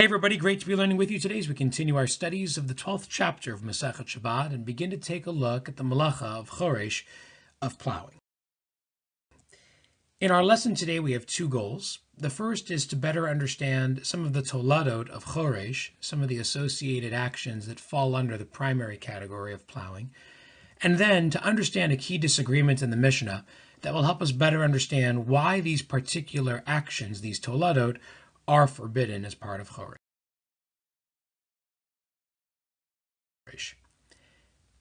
Hey everybody, great to be learning with you today as we continue our studies of the 12th chapter of Masechet Shabbat and begin to take a look at the Malacha of Choreish of Plowing. In our lesson today we have two goals. The first is to better understand some of the toladot of Choreish, some of the associated actions that fall under the primary category of plowing, and then to understand a key disagreement in the Mishnah that will help us better understand why these particular actions, these toladot, are forbidden as part of Choreish.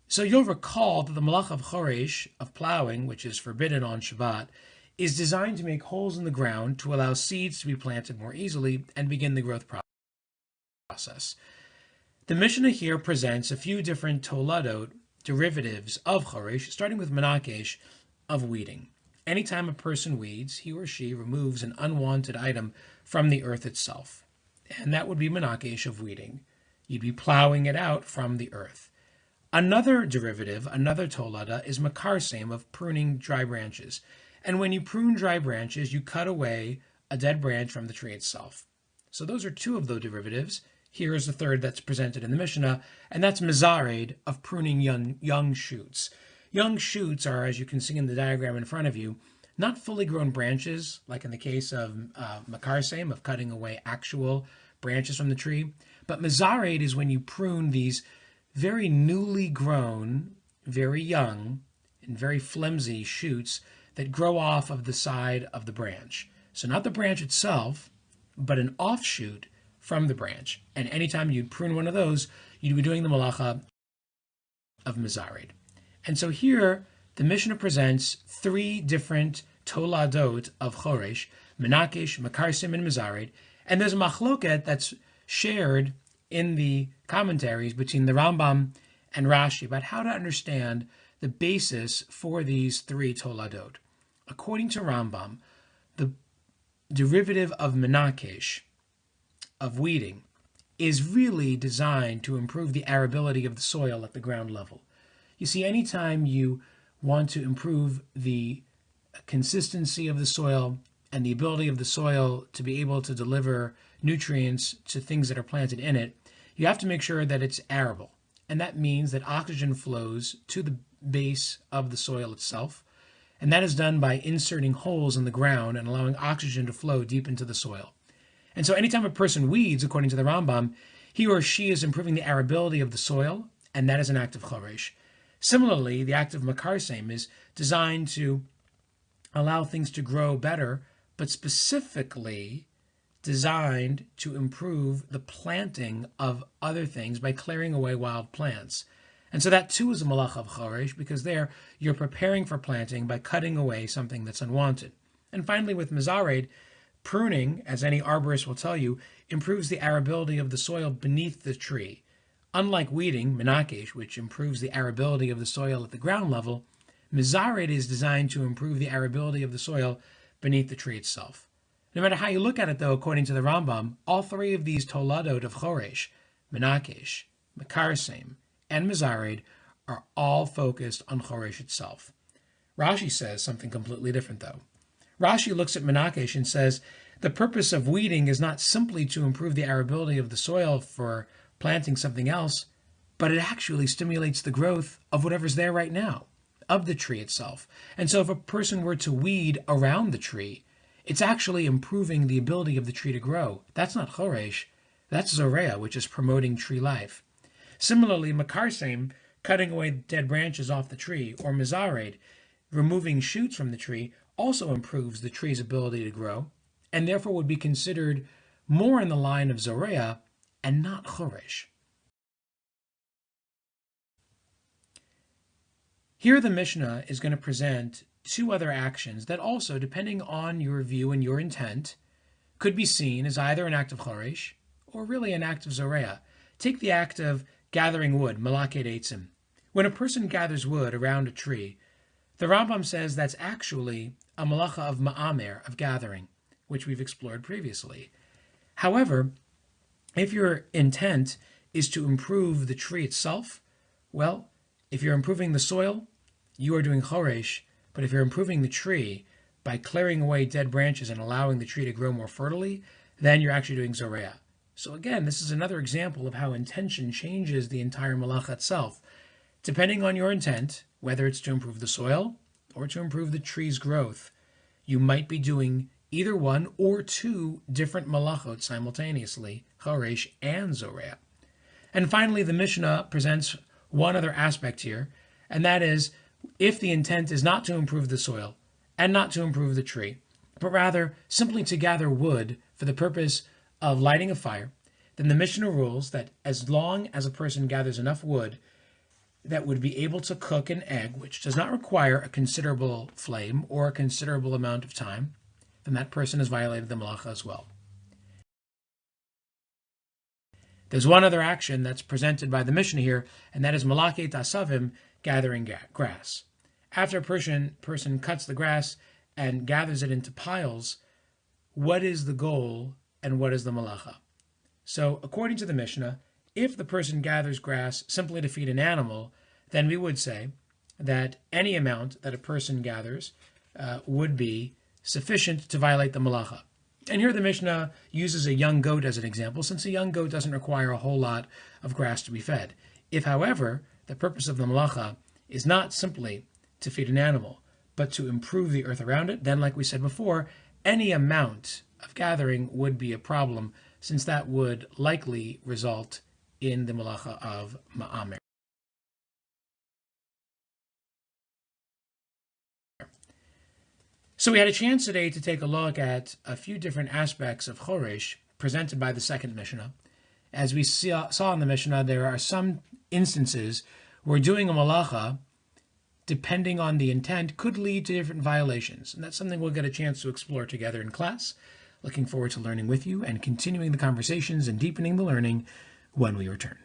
So you'll recall that the Malacha of Choreish, of plowing, which is forbidden on Shabbat, is designed to make holes in the ground to allow seeds to be planted more easily and begin the growth process. The Mishnah here presents a few different toladot, derivatives of Choreish, starting with menakesh, of weeding. Anytime a person weeds, he or she removes an unwanted item from the earth itself. And that would be menakesh of weeding. You'd be plowing it out from the earth. Another derivative, another tolada, is makarsem, of pruning dry branches. And when you prune dry branches, you cut away a dead branch from the tree itself. So those are two of the derivatives. Here is the third that's presented in the Mishnah, and that's mizared, of pruning young shoots. Young shoots are, as you can see in the diagram in front of you, not fully grown branches, like in the case of makarsem, of cutting away actual branches from the tree. But mizared is when you prune these very newly grown, very young, and very flimsy shoots that grow off of the side of the branch. So not the branch itself, but an offshoot from the branch. And anytime you'd prune one of those, you'd be doing the malacha of mizared. And so here, the Mishnah presents three different toladot of Choreish, menakesh, makarsem, and mizared. And there's a machloket that's shared in the commentaries between the Rambam and Rashi about how to understand the basis for these three toladot. According to Rambam, the derivative of menakesh, of weeding, is really designed to improve the arability of the soil at the ground level. You see, anytime you want to improve the consistency of the soil and the ability of the soil to be able to deliver nutrients to things that are planted in it, you have to make sure that it's arable. And that means that oxygen flows to the base of the soil itself. And that is done by inserting holes in the ground and allowing oxygen to flow deep into the soil. And so anytime a person weeds, according to the Rambam, he or she is improving the arability of the soil, and that is an act of Choreish. Similarly, the act of makarsem is designed to allow things to grow better, but specifically designed to improve the planting of other things by clearing away wild plants. And so that too is a malacha of Choreish, because there you're preparing for planting by cutting away something that's unwanted. And finally, with mizared, pruning, as any arborist will tell you, improves the arability of the soil beneath the tree. Unlike weeding, menakesh, which improves the arability of the soil at the ground level, mizared is designed to improve the arability of the soil beneath the tree itself. No matter how you look at it, though, according to the Rambam, all three of these toladot of Choreish, menakesh, makarsem, and mizared, are all focused on Choreish itself. Rashi says something completely different, though. Rashi looks at menakesh and says, the purpose of weeding is not simply to improve the arability of the soil for planting something else, but it actually stimulates the growth of whatever's there right now, of the tree itself. And so if a person were to weed around the tree, it's actually improving the ability of the tree to grow. That's not Choreish, that's Zoreah, which is promoting tree life. Similarly, makarsem, cutting away dead branches off the tree, or mizared, removing shoots from the tree, also improves the tree's ability to grow, and therefore would be considered more in the line of Zoreah and not Choreish. Here the Mishnah is going to present two other actions that also, depending on your view and your intent, could be seen as either an act of Choreish or really an act of Zoreah. Take the act of gathering wood, Malachi Eitzim. When a person gathers wood around a tree, the Rambam says that's actually a malacha of ma'amer, of gathering, which we've explored previously. However, if your intent is to improve the tree itself, well, if you're improving the soil, you are doing Choreish, but if you're improving the tree by clearing away dead branches and allowing the tree to grow more fertily, then you're actually doing Zoreah. So again, this is another example of how intention changes the entire malacha itself. Depending on your intent, whether it's to improve the soil or to improve the tree's growth, you might be doing either one or two different malachot simultaneously, Choreish and Zoreah. And finally, the Mishnah presents one other aspect here, and that is if the intent is not to improve the soil and not to improve the tree, but rather simply to gather wood for the purpose of lighting a fire, then the Mishnah rules that as long as a person gathers enough wood that would be able to cook an egg, which does not require a considerable flame or a considerable amount of time, then that person has violated the malacha as well. There's one other action that's presented by the Mishnah here, and that is Malachi Tasavim, gathering grass. After a person cuts the grass and gathers it into piles, what is the goal and what is the malacha? So according to the Mishnah, if the person gathers grass simply to feed an animal, then we would say that any amount that a person gathers would be sufficient to violate the malacha. And here the Mishnah uses a young goat as an example, since a young goat doesn't require a whole lot of grass to be fed. If, however, the purpose of the malacha is not simply to feed an animal, but to improve the earth around it, then, like we said before, any amount of gathering would be a problem, since that would likely result in the malacha of ma'amer. So we had a chance today to take a look at a few different aspects of Choreish presented by the second Mishnah. As we saw in the Mishnah, there are some instances where doing a malacha, depending on the intent, could lead to different violations. And that's something we'll get a chance to explore together in class. Looking forward to learning with you and continuing the conversations and deepening the learning when we return.